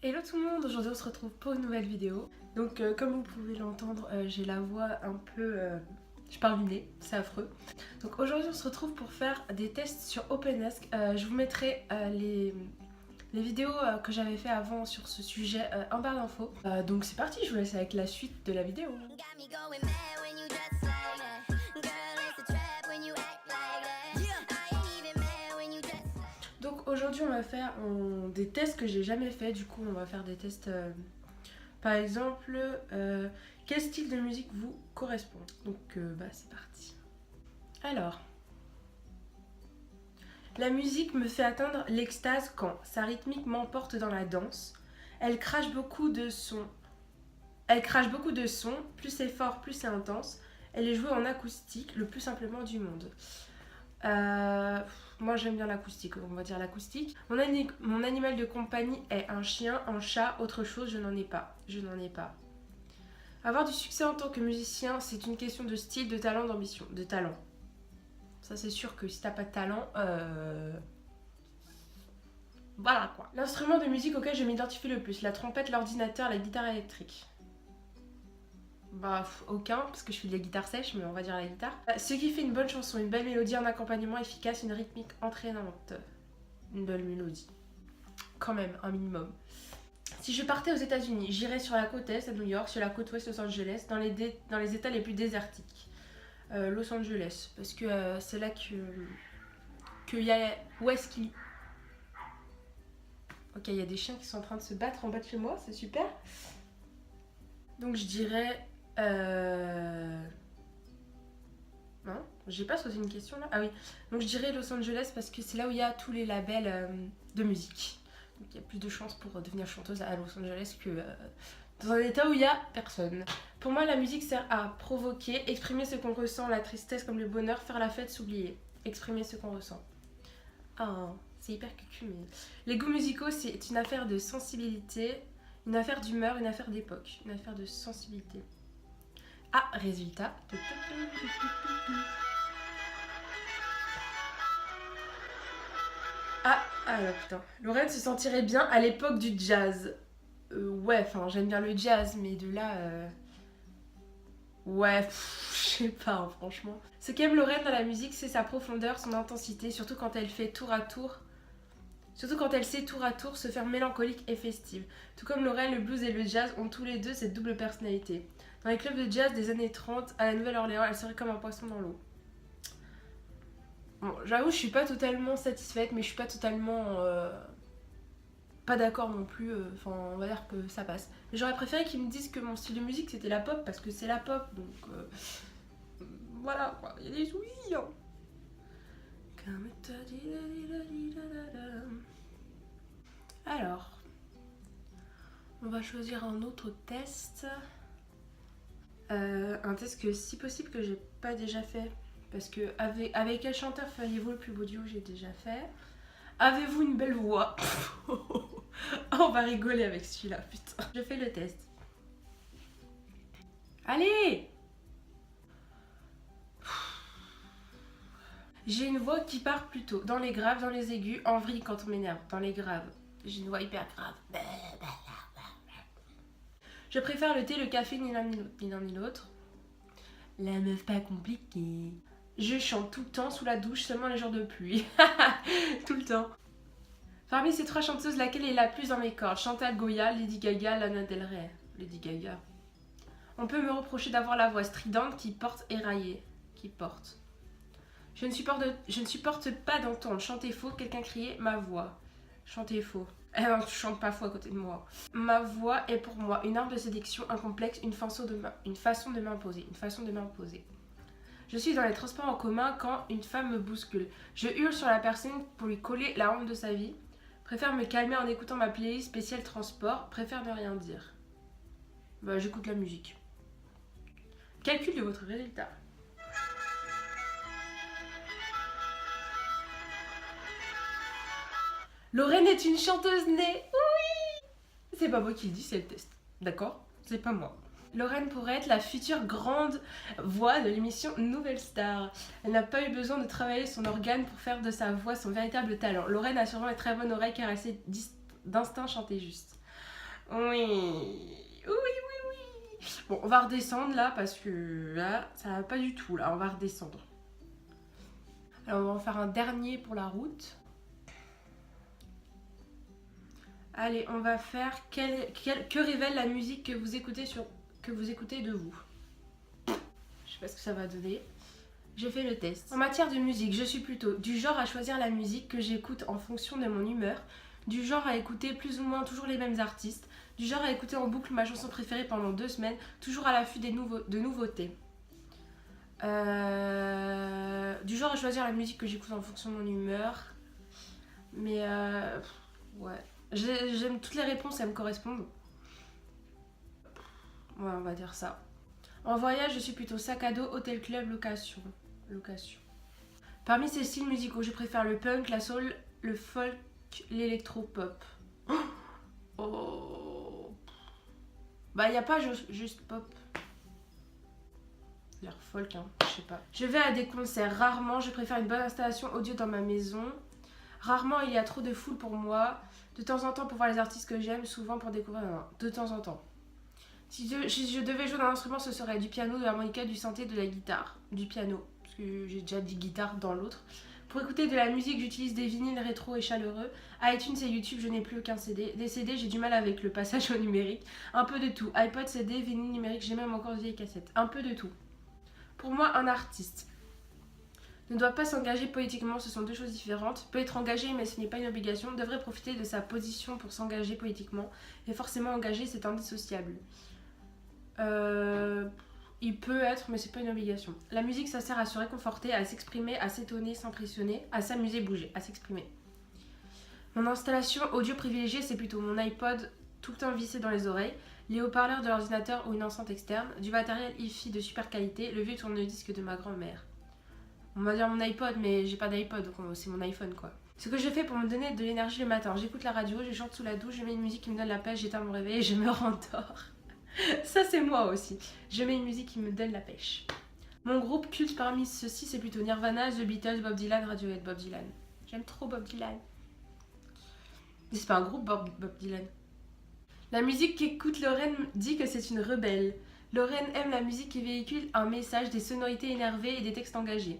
Hello tout le monde, aujourd'hui on se retrouve pour une nouvelle vidéo. Donc comme vous pouvez l'entendre, j'ai la voix un peu... je parle du nez, c'est affreux. Donc aujourd'hui on se retrouve pour faire des tests sur OpenAsk. Je vous mettrai les vidéos que j'avais fait avant sur ce sujet en barre d'infos. Donc c'est parti, je vous laisse avec la suite de la vidéo. Donc aujourd'hui on va faire des tests que j'ai jamais fait. Du coup on va faire des tests par exemple quel style de musique vous correspond. Donc c'est parti. Alors, la musique me fait atteindre l'extase quand sa rythmique m'emporte dans la danse. Elle crache beaucoup de sons. Plus c'est fort, plus c'est intense. Elle est jouée en acoustique, le plus simplement du monde. Moi j'aime bien l'acoustique, on va dire l'acoustique. Mon animal de compagnie est un chien, un chat, autre chose, je n'en ai pas. Avoir du succès en tant que musicien, c'est une question de style, de talent, d'ambition. De talent. Ça c'est sûr que si t'as pas de talent, voilà quoi. L'instrument de musique auquel je m'identifie le plus, la trompette, l'ordinateur, la guitare électrique. Aucun, parce que je fais de la guitare sèche, mais on va dire la guitare. Ce qui fait une bonne chanson, une belle mélodie, un accompagnement efficace, une rythmique entraînante. Une belle mélodie. Quand même, un minimum. Si je partais aux États-Unis, j'irais sur la côte est à New York, sur la côte ouest Los Angeles, dans les états les plus désertiques. Los Angeles, parce que c'est là qu'il y a... Où est-ce qu'il... Ok, il y a des chiens qui sont en train de se battre en bas de chez moi, c'est super. Donc je dirais... Non, j'ai pas posé une question là. Ah oui, donc je dirais Los Angeles parce que c'est là où il y a tous les labels de musique. Donc il y a plus de chances pour devenir chanteuse à Los Angeles que dans un état où il y a personne. Pour moi, la musique sert à provoquer, exprimer ce qu'on ressent, la tristesse comme le bonheur, faire la fête, s'oublier. Exprimer ce qu'on ressent. Ah, c'est hyper cucu, mais... Les goûts musicaux, c'est une affaire de sensibilité, une affaire d'humeur, une affaire d'époque, une affaire de sensibilité. Ah, résultat. Ah là putain. Lorraine se sentirait bien à l'époque du jazz. Ouais, enfin j'aime bien le jazz, mais de là... Ouais, je sais pas, hein, franchement. Ce qu'aime Lorraine dans la musique, c'est sa profondeur, son intensité, surtout quand elle fait tour à tour. Surtout quand elle sait tour à tour se faire mélancolique et festive. Tout comme Lorraine, le blues et le jazz ont tous les deux cette double personnalité. Dans les clubs de jazz des années 30, à la Nouvelle-Orléans, elle serait comme un poisson dans l'eau. Bon, j'avoue, je suis pas totalement satisfaite, mais je suis pas totalement... pas d'accord non plus, enfin on va dire que ça passe. Mais j'aurais préféré qu'ils me disent que mon style de musique c'était la pop, parce que c'est la pop, donc... voilà quoi, il y a des soucis, hein. Alors, on va choisir un autre test. Un test que si possible que j'ai pas déjà fait. Parce que avec quel chanteur feriez-vous le plus beau duo, j'ai déjà fait. Avez-vous une belle voix? On va rigoler avec celui-là, putain. Je fais le test. Allez! J'ai une voix qui part plutôt dans les graves, dans les aigus, en vrille quand on m'énerve, dans les graves. J'ai une voix hyper grave. Je préfère le thé, le café, ni l'un ni l'autre. La meuf pas compliquée. Je chante tout le temps sous la douche, seulement les jours de pluie. Tout le temps. Parmi ces trois chanteuses, laquelle est la plus dans mes cordes? Chantal Goya, Lady Gaga, Lana Del Rey. Lady Gaga. On peut me reprocher d'avoir la voix stridente qui porte éraillée. Qui porte. Je ne supporte pas d'entendre chanter faux, quelqu'un crier ma voix. Chanter faux. Eh non, tu chantes pas faux à côté de moi. Ma voix est pour moi une arme de séduction, un complexe, une façon de m'imposer. Je suis dans les transports en commun quand une femme me bouscule. Je hurle sur la personne pour lui coller la honte de sa vie. Préfère me calmer en écoutant ma playlist spéciale transport. Préfère ne rien dire. J'écoute la musique. Calcul de votre résultat. Lorraine est une chanteuse née. Oui! C'est pas moi qui le dis, c'est le test. D'accord? C'est pas moi. Lorraine pourrait être la future grande voix de l'émission Nouvelle Star. Elle n'a pas eu besoin de travailler son organe pour faire de sa voix son véritable talent. Lorraine a sûrement une très bonne oreille car elle sait d'instinct chanter juste. Oui. Oui, oui, oui. Bon, on va redescendre là parce que là, ça va pas du tout. Là, on va redescendre. Alors, on va en faire un dernier pour la route. Allez, on va faire que révèle la musique que vous écoutez de vous. Je sais pas ce que ça va donner. J'ai fait le test. En matière de musique, je suis plutôt du genre à choisir la musique que j'écoute en fonction de mon humeur, du genre à écouter plus ou moins toujours les mêmes artistes, du genre à écouter en boucle ma chanson préférée pendant 2 semaines, toujours à l'affût de nouveautés. Du genre à choisir la musique que j'écoute en fonction de mon humeur. Mais ouais. J'aime toutes les réponses, elles me correspondent. Ouais, on va dire ça. En voyage, je suis plutôt sac à dos, hôtel club, location. Parmi ces styles musicaux, je préfère le punk, la soul, le folk, l'électro-pop. Oh. Bah, y a pas juste pop. L'air folk, hein, je sais pas. Je vais à des concerts, rarement, je préfère une bonne installation audio dans ma maison. Rarement, il y a trop de foule pour moi. De temps en temps pour voir les artistes que j'aime, souvent pour découvrir de temps en temps. Si je devais jouer d'un instrument, ce serait du piano, de l'harmonica, du synthé, de la guitare. Du piano, parce que j'ai déjà dit guitare dans l'autre. Pour écouter de la musique, j'utilise des vinyles rétro et chaleureux. iTunes et YouTube, je n'ai plus aucun CD. Des CD, j'ai du mal avec le passage au numérique. Un peu de tout. iPod, CD, vinyle numérique, j'ai même encore de vieilles cassettes. Un peu de tout. Pour moi, un artiste ne doit pas s'engager politiquement, ce sont 2 choses différentes. Peut être engagé, mais ce n'est pas une obligation. Devrait profiter de sa position pour s'engager politiquement. Et forcément engagé, c'est indissociable. Il peut être, mais c'est pas une obligation. La musique, ça sert à se réconforter, à s'exprimer, à s'étonner, s'impressionner, à s'amuser, bouger, à s'exprimer. Mon installation audio privilégiée, c'est plutôt mon iPod tout le temps vissé dans les oreilles, les haut-parleurs de l'ordinateur ou une enceinte externe, du matériel hi-fi de super qualité, le vieux tourne-disque de ma grand-mère. On va dire mon iPod, mais j'ai pas d'iPod, donc c'est mon iPhone quoi. Ce que je fais pour me donner de l'énergie le matin, j'écoute la radio, je chante sous la douche, je mets une musique qui me donne la pêche, j'éteins mon réveil et je me rendors. Ça c'est moi aussi. Je mets une musique qui me donne la pêche. Mon groupe culte parmi ceux-ci, c'est plutôt Nirvana, The Beatles, Bob Dylan, Radiohead. Bob Dylan. J'aime trop Bob Dylan. Mais c'est pas un groupe Bob Dylan. La musique qu'écoute Lorraine dit que c'est une rebelle. Lorraine aime la musique qui véhicule un message, des sonorités énervées et des textes engagés.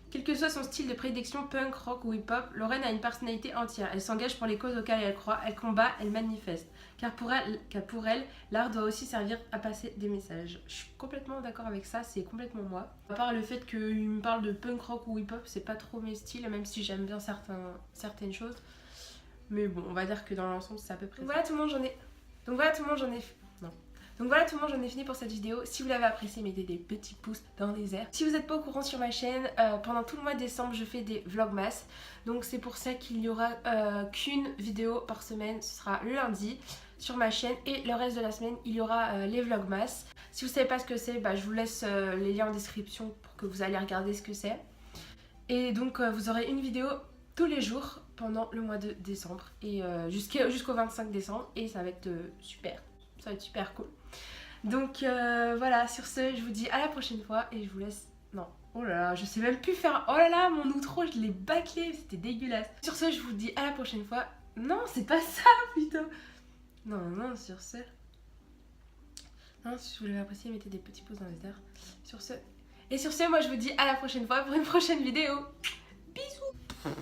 Quel que soit son style de prédilection, punk, rock ou hip-hop, Lorraine a une personnalité entière. Elle s'engage pour les causes auxquelles elle croit, elle combat, elle manifeste. Car pour elle, l'art doit aussi servir à passer des messages. Je suis complètement d'accord avec ça, c'est complètement moi. À part le fait qu'il me parle de punk, rock ou hip-hop, c'est pas trop mes styles, même si j'aime bien certaines choses. Mais bon, on va dire que dans l'ensemble, c'est à peu près ça. Voilà tout le monde, j'en ai fini pour cette vidéo. Si vous l'avez apprécié, mettez des petits pouces dans les airs. Si vous n'êtes pas au courant sur ma chaîne, pendant tout le mois de décembre, je fais des vlogmas. Donc c'est pour ça qu'il n'y aura qu'une vidéo par semaine. Ce sera le lundi sur ma chaîne. Et le reste de la semaine, il y aura les vlogmas. Si vous ne savez pas ce que c'est, je vous laisse les liens en description pour que vous allez regarder ce que c'est. Et donc vous aurez une vidéo tous les jours pendant le mois de décembre. Et jusqu'au 25 décembre. Et ça va être super. Ça va être super cool. Donc voilà, sur ce, je vous dis à la prochaine fois et je vous laisse... Non, oh là là, je sais même plus faire... Oh là là, mon outro, je l'ai bâclé, c'était dégueulasse. Sur ce, je vous dis à la prochaine fois. Non, c'est pas ça, putain. Non, sur ce... Non, si vous l'avez apprécié, mettez des petits pouces dans les airs. Sur ce... Et sur ce, moi je vous dis à la prochaine fois pour une prochaine vidéo. Bisous.